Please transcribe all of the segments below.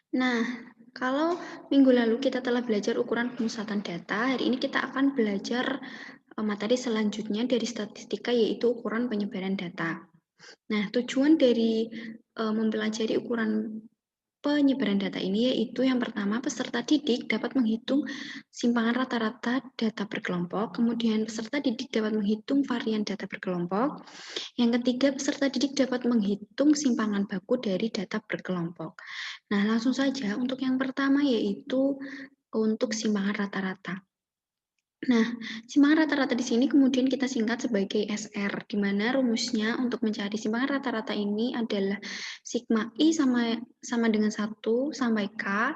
Nah, kalau minggu lalu kita telah belajar ukuran pemusatan data, hari ini kita akan belajar materi selanjutnya dari statistika, yaitu ukuran penyebaran data. Nah, tujuan dari mempelajari ukuran penyebaran data ini yaitu yang pertama, peserta didik dapat menghitung simpangan rata-rata data berkelompok, kemudian peserta didik dapat menghitung varian data berkelompok, yang ketiga, peserta didik dapat menghitung simpangan baku dari data berkelompok. Nah, langsung saja untuk yang pertama yaitu untuk simpangan rata-rata. Nah, simpangan rata-rata di sini kemudian kita singkat sebagai SR, di mana rumusnya untuk mencari simpangan rata-rata ini adalah sigma I sama dengan 1 sampai K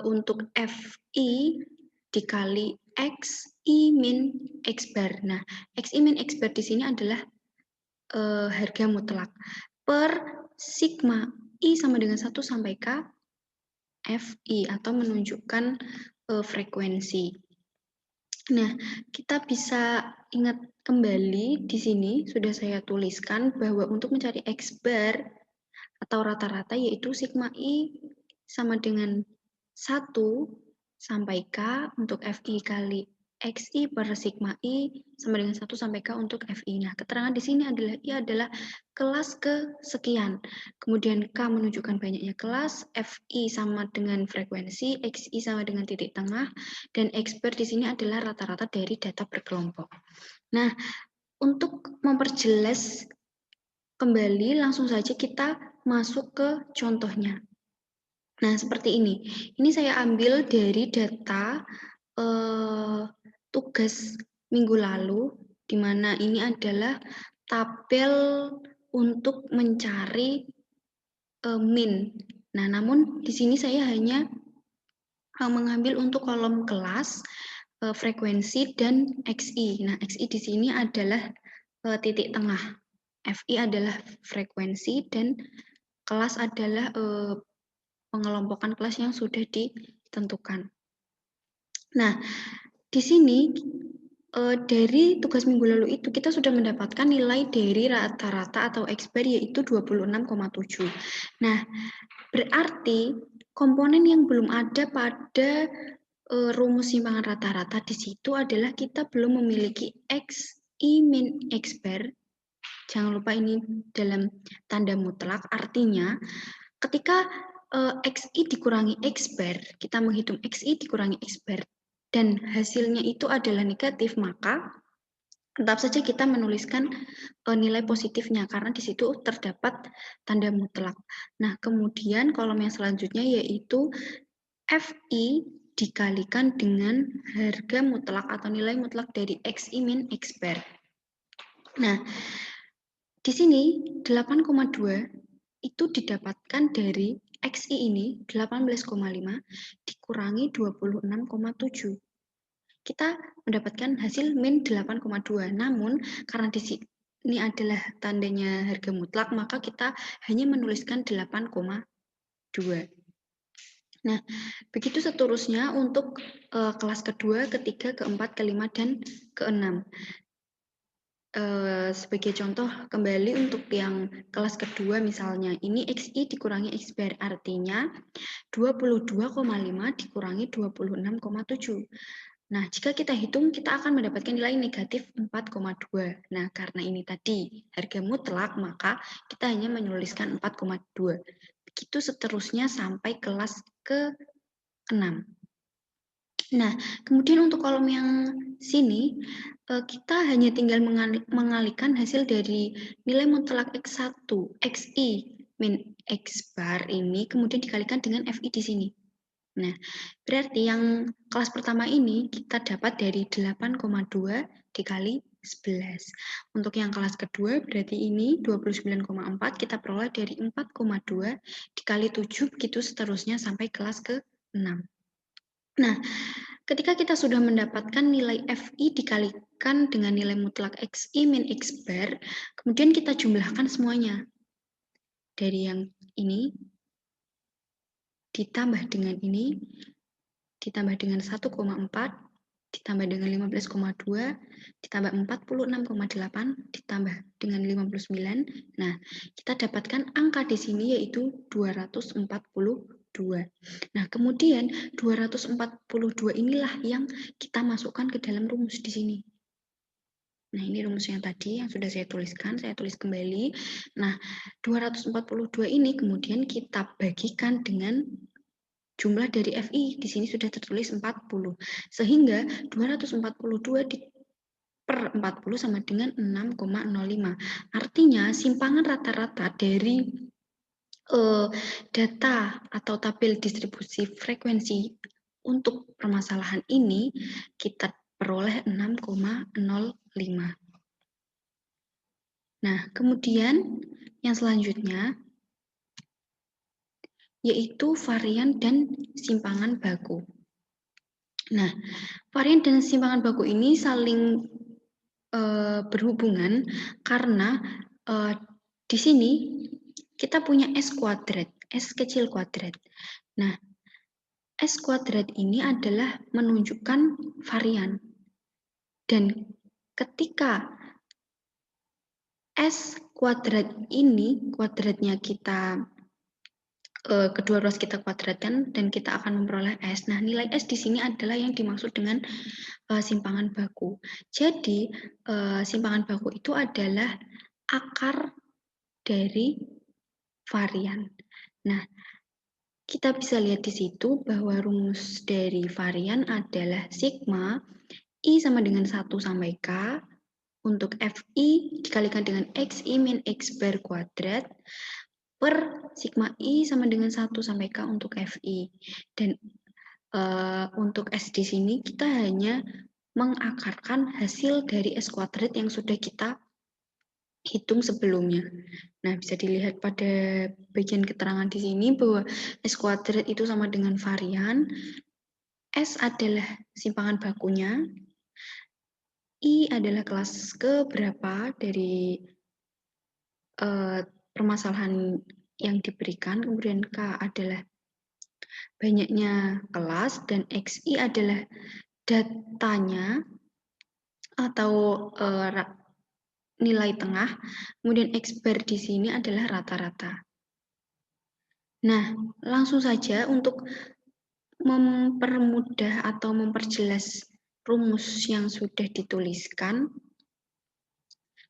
untuk FI dikali X I min X bar. Nah, X I min X bar di sini adalah harga mutlak per sigma I sama dengan 1 sampai K FI atau menunjukkan frekuensi. Nah, kita bisa ingat kembali di sini sudah saya tuliskan bahwa untuk mencari X bar atau rata-rata yaitu sigma I sama dengan 1 sampai K untuk FI kali XI per sigma I sama dengan 1 sampai K untuk FI. Nah, keterangan di sini adalah I adalah kelas kesekian. Kemudian K menunjukkan banyaknya kelas, FI sama dengan frekuensi, XI sama dengan titik tengah, dan X bar di sini adalah rata-rata dari data berkelompok. Nah, untuk memperjelas kembali, langsung saja kita masuk ke contohnya. Nah, seperti ini. Ini saya ambil dari data tugas minggu lalu, di mana ini adalah tabel untuk mencari min. Nah, namun di sini saya hanya mengambil untuk kolom kelas, frekuensi, dan XI. Nah, XI di sini adalah titik tengah. FI adalah frekuensi dan kelas adalah pengelompokan kelas yang sudah ditentukan. Nah, di sini dari tugas minggu lalu itu kita sudah mendapatkan nilai dari rata-rata atau X bar yaitu 26,7. Nah, berarti komponen yang belum ada pada rumus simpangan rata-rata di situ adalah kita belum memiliki X I min X bar. Jangan lupa ini dalam tanda mutlak, artinya ketika XI dikurangi X bar, kita menghitung XI dikurangi X bar, dan hasilnya itu adalah negatif, maka tetap saja kita menuliskan nilai positifnya, karena di situ terdapat tanda mutlak. Nah, kemudian kolom yang selanjutnya yaitu FI dikalikan dengan harga mutlak atau nilai mutlak dari XI min X bar. Nah, di sini 8,2 itu didapatkan dari XI ini 18,5 dikurangi 26,7. Kita mendapatkan hasil min 8,2. Namun karena di sini adalah tandanya harga mutlak, maka kita hanya menuliskan 8,2. Nah, begitu seterusnya untuk kelas kedua, ketiga, keempat, kelima, dan keenam. Sebagai contoh kembali untuk yang kelas kedua misalnya, ini XI dikurangi X bar, artinya 22,5 dikurangi 26,7. Nah, jika kita hitung, kita akan mendapatkan nilai negatif 4,2. Nah, karena ini tadi harga mutlak, maka kita hanya menuliskan 4,2. Begitu seterusnya sampai kelas ke-6. Nah, kemudian untuk kolom yang sini, kita hanya tinggal mengalihkan hasil dari nilai mutlak X1, XI min X bar ini, kemudian dikalikan dengan FI di sini. Nah, berarti yang kelas pertama ini kita dapat dari 8,2 dikali 11. Untuk yang kelas kedua berarti ini 29,4 kita peroleh dari 4,2 dikali 7, begitu seterusnya sampai kelas ke-6. Nah, ketika kita sudah mendapatkan nilai FI dikalikan dengan nilai mutlak XI min X bar, kemudian kita jumlahkan semuanya. Dari yang ini, ditambah dengan ini, ditambah dengan 1,4, ditambah dengan 15,2, ditambah 46,8, ditambah dengan 59. Nah, kita dapatkan angka di sini yaitu 240. Nah, kemudian 242 inilah yang kita masukkan ke dalam rumus di sini. Nah, ini rumusnya tadi yang sudah saya tuliskan, saya tulis kembali. Nah, 242 ini kemudian kita bagikan dengan jumlah dari FI. Di sini sudah tertulis 40. Sehingga 242 per 40 sama dengan 6,05. Artinya simpangan rata-rata dari data atau tabel distribusi frekuensi untuk permasalahan ini kita peroleh 6,05. Nah, kemudian yang selanjutnya yaitu varian dan simpangan baku. Nah, varian dan simpangan baku ini saling berhubungan karena di sini kita punya S kuadrat, S kecil kuadrat. Nah, S kuadrat ini adalah menunjukkan varian. Dan ketika S kuadrat ini, kuadratnya kita, kedua ruas kita kuadratkan dan kita akan memperoleh S. Nah, nilai S di sini adalah yang dimaksud dengan simpangan baku. Jadi, simpangan baku itu adalah akar dari varian. Nah, kita bisa lihat di situ bahwa rumus dari varian adalah sigma I sama dengan 1 sampai K untuk FI dikalikan dengan XI min X bar kuadrat per sigma I sama dengan 1 sampai K untuk FI. Dan untuk S di sini kita hanya mengakarkan hasil dari S kuadrat yang sudah kita hitung sebelumnya. Nah, bisa dilihat pada bagian keterangan di sini bahwa S kuadrat itu sama dengan varian, S adalah simpangan bakunya, I adalah kelas keberapa dari permasalahan yang diberikan, kemudian K adalah banyaknya kelas, dan XI adalah datanya atau nilai tengah, kemudian X bar di sini adalah rata-rata. Nah, langsung saja untuk mempermudah atau memperjelas rumus yang sudah dituliskan,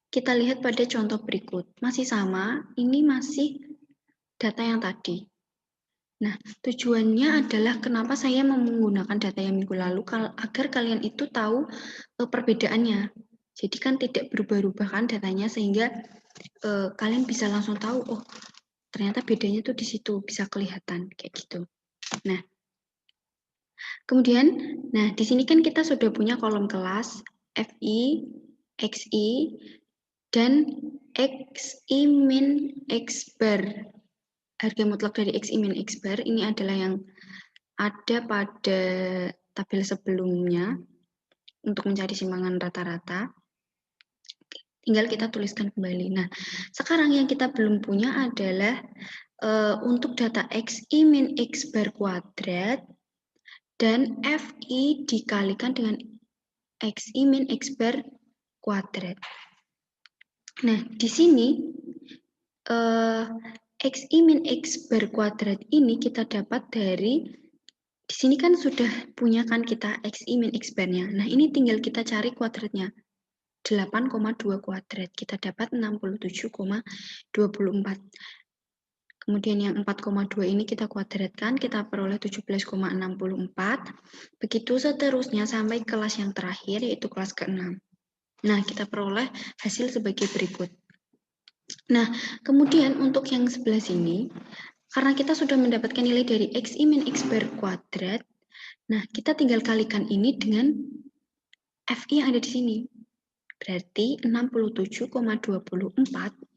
kita lihat pada contoh berikut. Masih sama, ini masih data yang tadi. Nah, tujuannya adalah kenapa saya menggunakan data yang minggu lalu, agar kalian itu tahu perbedaannya. Jadi kan tidak berubah-ubah kan datanya, sehingga kalian bisa langsung tahu, oh ternyata bedanya tuh di situ, bisa kelihatan kayak gitu. Nah, kemudian, di sini kan kita sudah punya kolom kelas FI, XI, dan XI min X bar. Harga mutlak dari XI min X bar ini adalah yang ada pada tabel sebelumnya untuk mencari simpangan rata-rata. Tinggal kita tuliskan kembali. Nah, sekarang yang kita belum punya adalah untuk data XI min X bar kuadrat dan FI dikalikan dengan XI min X bar kuadrat. Nah, di sini XI min X bar kuadrat ini kita dapat dari, di sini kan sudah punya kan kita XI min X bar-nya. Nah, ini tinggal kita cari kuadratnya. 8,2 kuadrat, kita dapat 67,24. Kemudian yang 4,2 ini kita kuadratkan, kita peroleh 17,64. Begitu seterusnya sampai kelas yang terakhir, yaitu kelas ke-6. Nah, kita peroleh hasil sebagai berikut. Nah, kemudian untuk yang sebelah sini, karena kita sudah mendapatkan nilai dari XI min X bar kuadrat, nah kita tinggal kalikan ini dengan FI yang ada di sini. Berarti 67,24,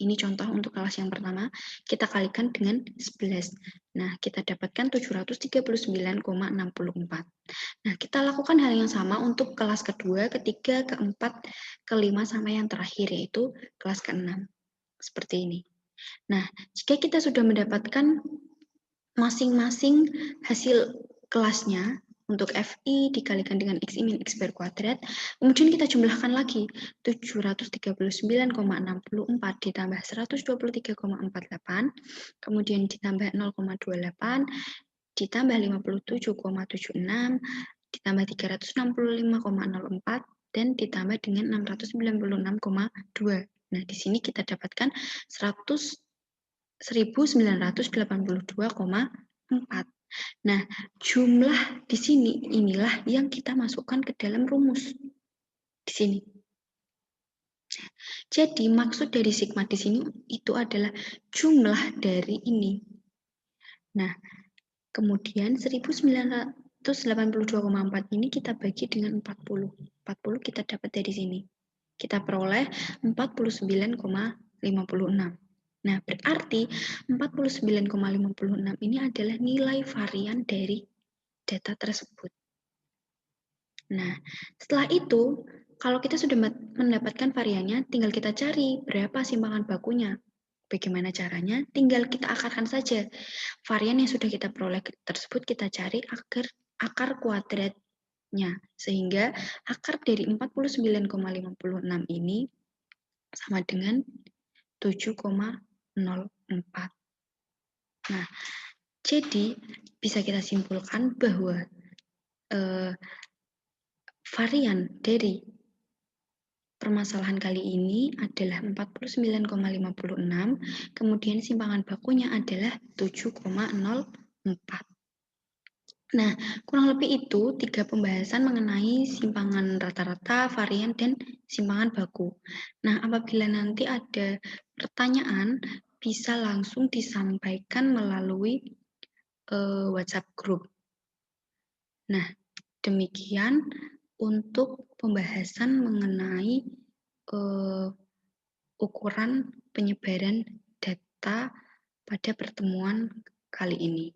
ini contoh untuk kelas yang pertama, kita kalikan dengan 11. Nah, kita dapatkan 739,64. Nah, kita lakukan hal yang sama untuk kelas kedua, ketiga, keempat, kelima, sampai yang terakhir, yaitu kelas ke-6. Seperti ini. Nah, jika kita sudah mendapatkan masing-masing hasil kelasnya, untuk FI dikalikan dengan XI min X bar kuadrat, kemudian kita jumlahkan lagi 739,64 ditambah 123,48, kemudian ditambah 0,28, ditambah 57,76 ditambah 365,04 dan ditambah dengan 696,2. Nah, di sini kita dapatkan 1982,4. Nah, jumlah di sini inilah yang kita masukkan ke dalam rumus. Di sini. Jadi, maksud dari sigma di sini itu adalah jumlah dari ini. Nah, kemudian 1982,4 ini kita bagi dengan 40. 40 kita dapat dari sini. Kita peroleh 49,56. Nah, berarti 49,56 ini adalah nilai varian dari data tersebut. Nah, setelah itu, kalau kita sudah mendapatkan variannya, tinggal kita cari berapa simpangan bakunya. Bagaimana caranya? Tinggal kita akarkan saja. Varian yang sudah kita peroleh tersebut kita cari akar kuadratnya. Sehingga akar dari 49,56 ini sama dengan 7,04. Nah, jadi bisa kita simpulkan bahwa varian dari permasalahan kali ini adalah 49,56, kemudian simpangan bakunya adalah 7,04. Nah, kurang lebih itu 3 pembahasan mengenai simpangan rata-rata, varian, dan simpangan baku. Nah, apabila nanti ada pertanyaan, bisa langsung disampaikan melalui WhatsApp group. Nah, demikian untuk pembahasan mengenai ukuran penyebaran data pada pertemuan kali ini.